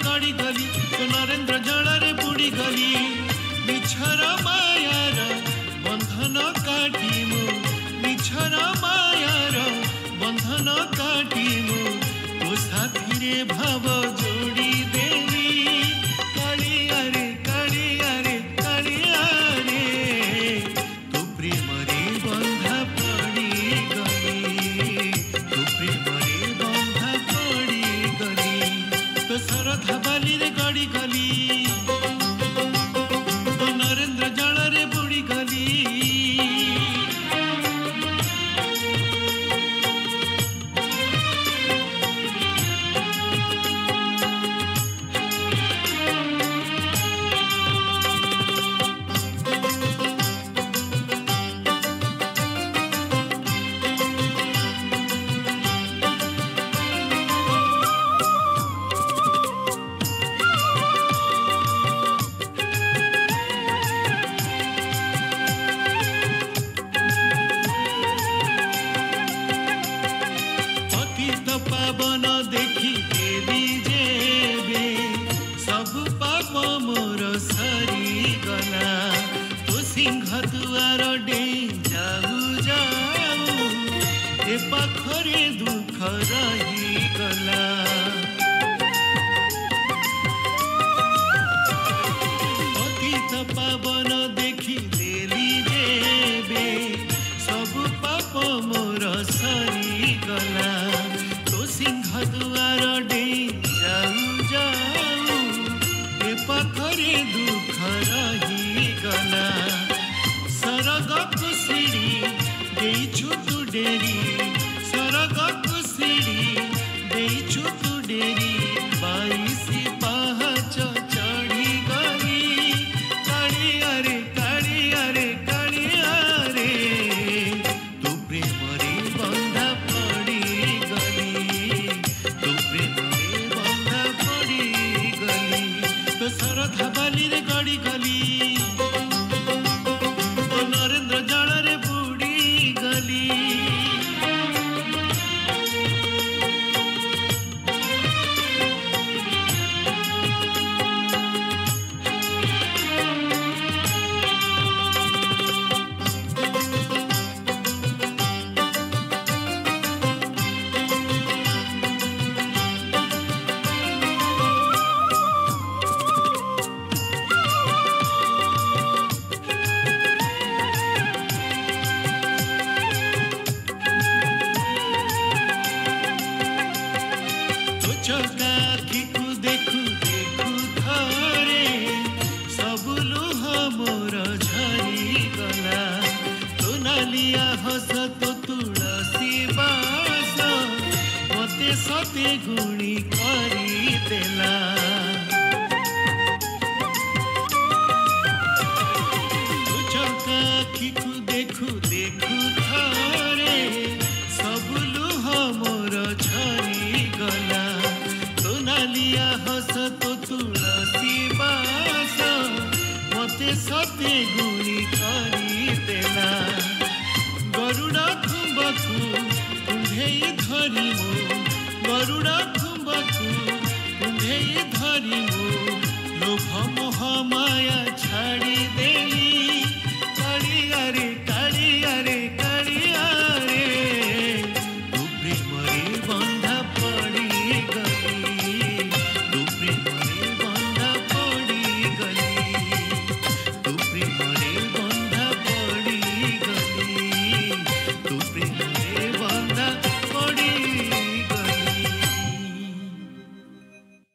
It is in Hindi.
गड़ी गली तो नरेंद्र जल बुड़ी गली मिछर मायार बंधन काटी मु मिछर मायार बंधन काटी मु तो साथी रे भाव जोड़ी देवी कालिया रे कालिया रे कालिया रे तू प्रेम रे बंधा पड़ी गली तू प्रेम रे बंधा पड़ी गली तो सरधा बाली रे गड़ी गली तो नरेंद्र जल रे बुड़ी गली पावन देखी देवी जेबे सब पाप मोर सरी गला तो सिंह दुआर डे जाऊ जाऊ ए पाखरे दुख रही गला पतित पावन देखी देवी जेबे सब पाप मोर सरी गला सिंह दुआर डे जाऊ जाऊ ए पाखरे दुख रही गला सरग कुशिड़ी देइछु तू डेरी सरग कुशिड़ी देइछु तू डेरी 22 पाहच चढ़ी गई कालिया रे कालिया रे कालिया रे तू प्रेम रे बंधा पड़ी गली तो सरधा बाली रे गड़ी गली तो नरेंद्र जल रे बुड़ी गली देखू देखू देखू थरे सब लुह मोर झरी गला तो नालिया हस तो तुलसी बास मते सते गुणी करी देला चौका देखू देखू थरे सब लुह मोर झरी गला नालिया हस तो तुलसी बास मते सते गुणी करी देला गरुड़ खुंबकु कुंढेई धरी मु गरुड़ खुंबकु कुंढेई धरी मु लोभ मोह माया छाड़ी देली कालिया रे कालिया रे